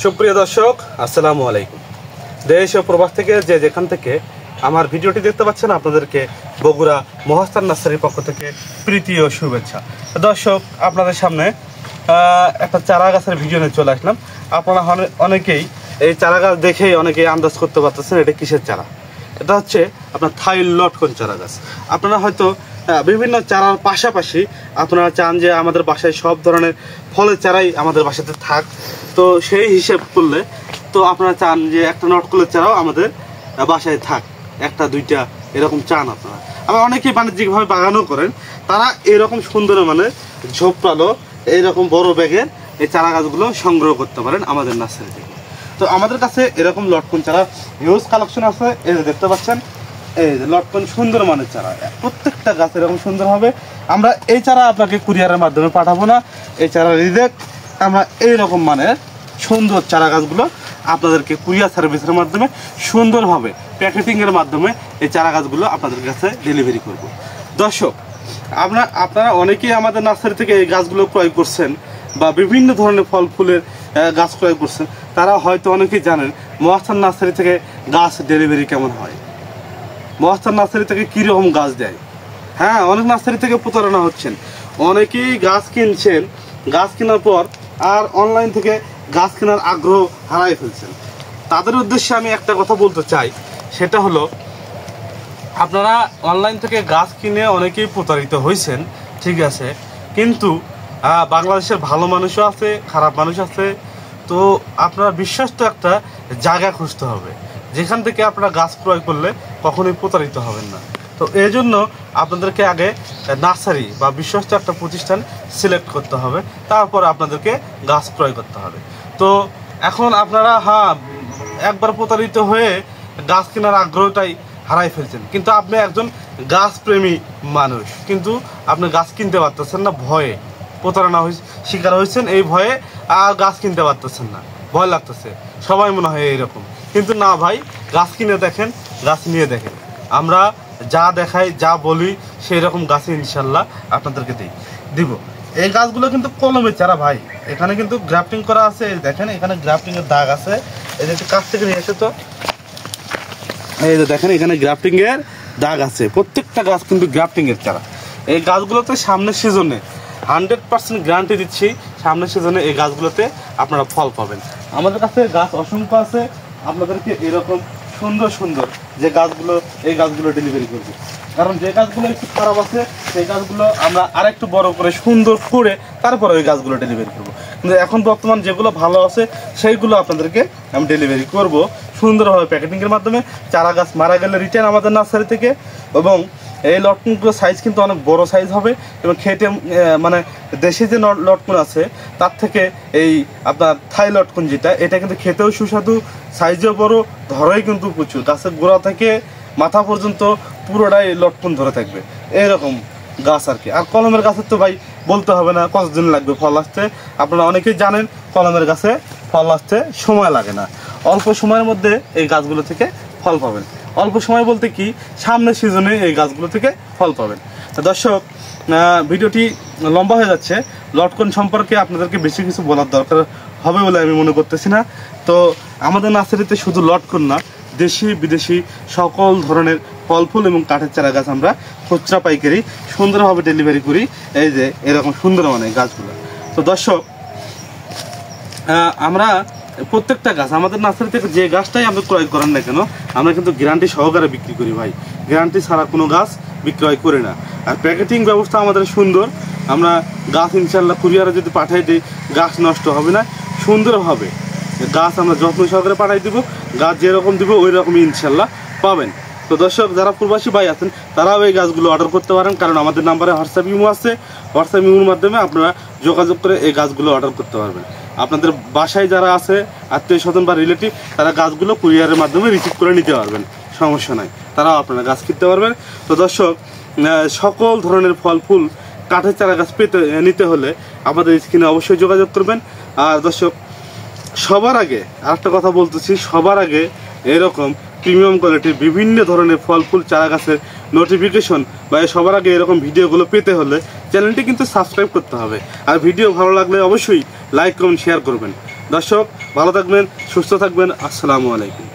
সুপ্রিয় দর্শক, আসসালামু আলাইকুম। দেশ ও প্রবাস থেকে যে যেখান থেকে আমার ভিডিওটি দেখতে পাচ্ছেন, আপনাদেরকে বগুড়া মহাস্থান নার্সারির পক্ষ থেকে প্রীতি ও শুভেচ্ছা। দর্শক, আপনাদের সামনে একটা চারা গাছের ভিডিও নিয়ে চলে আসলাম। আপনারা অনেকেই এই চারা গাছ দেখেই অনেকেই আন্দাজ করতে পারতেছেন এটা কিসের চারা। এটা হচ্ছে আপনার থাই লটকন চারা গাছ। আপনারা হয়তো বিভিন্ন চারার পাশাপাশি আপনারা চান যে আমাদের বাসায় সব ধরনের ফলের চারাই আমাদের বাসাতে থাক, তো সেই হিসেব করলে তো আপনারা চান যে একটা লটকনের চারাও আমাদের বাসায় থাক, একটা দুইটা এরকম চান আপনারা। আবার অনেকেই বাণিজ্যিকভাবে বাগানও করেন, তারা এরকম সুন্দর মানে ঝোপটালো এইরকম বড় ব্যাগের এই চারা গাছগুলো সংগ্রহ করতে পারেন আমাদের নার্সারি থেকে। তো আমাদের কাছে এরকম লটকন চারা হিউজ কালেকশন আছে। এই যে দেখতে পাচ্ছেন, এই যে লটকন সুন্দর মানের চারা, প্রত্যেকটা গাছ এরকম সুন্দর হবে। আমরা এই চারা আপনাকে কুরিয়ারের মাধ্যমে পাঠাবো না, এই চারা রিজেক্ট। আমরা এইরকম মানের সুন্দর চারা গাছগুলো আপনাদেরকে কুরিয়ার সার্ভিসের মাধ্যমে সুন্দরভাবে প্যাকেটিংয়ের মাধ্যমে এই চারা গাছগুলো আপনাদের কাছে ডেলিভারি করব। দর্শক, আপনারা অনেকেই আমাদের নার্সারি থেকে এই গাছগুলো ক্রয় করছেন বা বিভিন্ন ধরনের ফল ফুলের গাছ ক্রয় করছেন। তারা হয়তো অনেকেই জানেন মহাস্থান নার্সারি থেকে গাছ ডেলিভারি কেমন হয়, মহাস্থান নার্সারি থেকে কীরকম গাছ দেয়। হ্যাঁ, অনেক নার্সারি থেকে প্রতারণা হচ্ছেন, অনেকেই গাছ কিনছেন, গাছ কেনার পর আর অনলাইন থেকে গাছ কেনার আগ্রহ হারাই ফেলছেন। তাদের উদ্দেশ্যে আমি একটা কথা বলতে চাই, সেটা হলো আপনারা অনলাইন থেকে গাছ কিনে অনেকেই প্রতারিত হয়েছেন, ঠিক আছে, কিন্তু বাংলাদেশের ভালো মানুষও আছে, খারাপ মানুষ আছে। তো আপনারা বিশ্বস্ত একটা জায়গা খুঁজতে হবে যেখান থেকে আপনারা গাছ ক্রয় করলে কখনোই প্রতারিত হবেন না। তো এই জন্য আপনাদেরকে আগে নার্সারি বা বিশ্বস্ত একটা প্রতিষ্ঠান সিলেক্ট করতে হবে, তারপর আপনাদেরকে গাছ ক্রয় করতে হবে। তো এখন আপনারা একবার প্রতারিত হয়ে গাছ কেনার আগ্রহটাই হারাই ফেলছেন, কিন্তু আপনি একজন গাছপ্রেমী মানুষ, কিন্তু আপনি গাছ কিনতে পারতেছেন না, ভয়ে প্রতারণা শিকার হয়েছেন, এই ভয়ে আর গাছ কিনতে পারতেছেন না, ভয় লাগতেছে। সবাই মনে হয় এইরকম, কিন্তু না ভাই, গাছ কিনে দেখেন, গাছ নিয়ে দেখেন। আমরা যা দেখাই, যা বলি, সেই রকম গাছে ইনশাল্লাহ আপনাদেরকে দিব। এই গাছগুলো কিন্তু কলমের চারা ভাই, এখানে কিন্তু গ্রাফটিং করা আছে। দেখেন, এখানে গ্রাফটিংয়ের দাগ আছে। এই যে একটু কাছ থেকে নিয়ে এসে, তো এই যে দেখেন, এখানে গ্রাফটিংয়ের দাগ আছে। প্রত্যেকটা গাছ কিন্তু গ্রাফটিংয়ের চারা। এই গাছগুলোতে সামনের সিজনে 100% গ্যারান্টি দিচ্ছি, সামনের সিজনে এই গাছগুলোতে আপনারা ফল পাবেন। আমাদের কাছে গাছ অসংখ্য আছে, আপনাদেরকে এরকম সুন্দর সুন্দর যে গাছগুলো, এই গাছগুলো ডেলিভারি করবো। কারণ যে গাছগুলো একটু খারাপ আছে সেই গাছগুলো আমরা আরেকটু বড় করে সুন্দর করে তারপরে ওই গাছগুলো ডেলিভারি করবো। কিন্তু এখন বর্তমান যেগুলো ভালো আছে সেইগুলো আপনাদেরকে আমি ডেলিভারি করব সুন্দরভাবে প্যাকেটিংয়ের মাধ্যমে। চারা গাছ মারা গেলে রিটার্ন আমাদের নার্সারি থেকে। এবং এই লটকনগুলোর সাইজ কিন্তু অনেক বড় সাইজ হবে, এবং খেতে মানে দেশে যে লটকন আছে তার থেকে এই আপনার থাই লটকন যেটা, এটা কিন্তু খেতেও সুস্বাদু, সাইজও বড়, ধরেই কিন্তু প্রচুর। গাছের গোড়া থেকে মাথা পর্যন্ত পুরোটাই লটকন ধরে থাকবে, এরকম গাছ আর কি। আর কলমের গাছের তো ভাই বলতে হবে না কতদিন লাগবে ফল আসতে। আপনারা অনেকেই জানেন কলমের গাছে ফল আসতে সময় লাগে না, অল্প সময়ের মধ্যে এই গাছগুলো থেকে ফল পাবেন। অল্প সময় বলতে কি, সামনের সিজনে এই গাছগুলো থেকে ফল পাবেন। দর্শক, ভিডিওটি লম্বা হয়ে যাচ্ছে। লটকন সম্পর্কে আপনাদেরকে বেশি কিছু বলার দরকার হবে বলে আমি মনে করতেছি না। তো আমাদের নার্সারিতে শুধু লটকন না, দেশি বিদেশি সকল ধরনের ফল ফুল এবং কাঠের চারা গাছ আমরা খুচরা পাইকারি সুন্দরভাবে ডেলিভারি করি। এই যে এরকম সুন্দর মানে গাছগুলো। তো দর্শক, আমরা প্রত্যেকটা গাছ আমাদের নার্সারি থেকে যে গাছটাই আপনি ক্রয় করেন না কেন, আমরা কিন্তু গ্যারান্টি সহকারে বিক্রি করি ভাই, গ্যারান্টি ছাড়া কোনো গাছ বিক্রয় করি না। আর প্যাকেটিং ব্যবস্থা আমাদের সুন্দর। আমরা গাছ ইনশাল্লাহ কুরিয়ারে যদি পাঠাই দিই, গাছ নষ্ট হবে না, সুন্দর হবে গাছ আমরা যত্ন সহকারে পাঠাই দিব। গাছ যেরকম দিব ওই রকমই ইনশাল্লাহ পাবেন। তো দর্শক, যারা প্রবাসী ভাই আছেন তারাও এই গাছগুলো অর্ডার করতে পারেন, কারণ আমাদের নাম্বারে হোয়াটসঅ্যাপ ইমো আছে, হোয়াটসঅ্যাপ ইমোর মাধ্যমে আপনারা যোগাযোগ করে এই গাছগুলো অর্ডার করতে পারবেন। আপনাদের বাসায় যারা আছে আত্মীয় স্বজন বা রিলেটিভ, তারা গাছগুলো কুরিয়ারের মাধ্যমে রিসিভ করে নিতে পারবেন, সমস্যা নাই, তারাও আপনারা গাছ কিনতে পারবেন। তো দর্শক, সকল ধরনের ফল ফুল কাঠের চারা গাছ নিতে হলে আমাদের স্ক্রিনে অবশ্যই যোগাযোগ করবেন। আর দর্শক, সবার আগে আরেকটা কথা বলতেছি, সবার আগে এরকম প্রিমিয়াম কোয়ালিটির বিভিন্ন ধরনের ফল ফুল চারা গাছের নোটিফিকেশন বা সবার আগে এরকম ভিডিওগুলো পেতে হলে চ্যানেলটি কিন্তু সাবস্ক্রাইব করতে হবে। আর ভিডিও ভালো লাগলে অবশ্যই লাইক কমেন্ট শেয়ার করবেন। দর্শক ভালো থাকবেন, সুস্থ থাকবেন। আসসালামু আলাইকুম।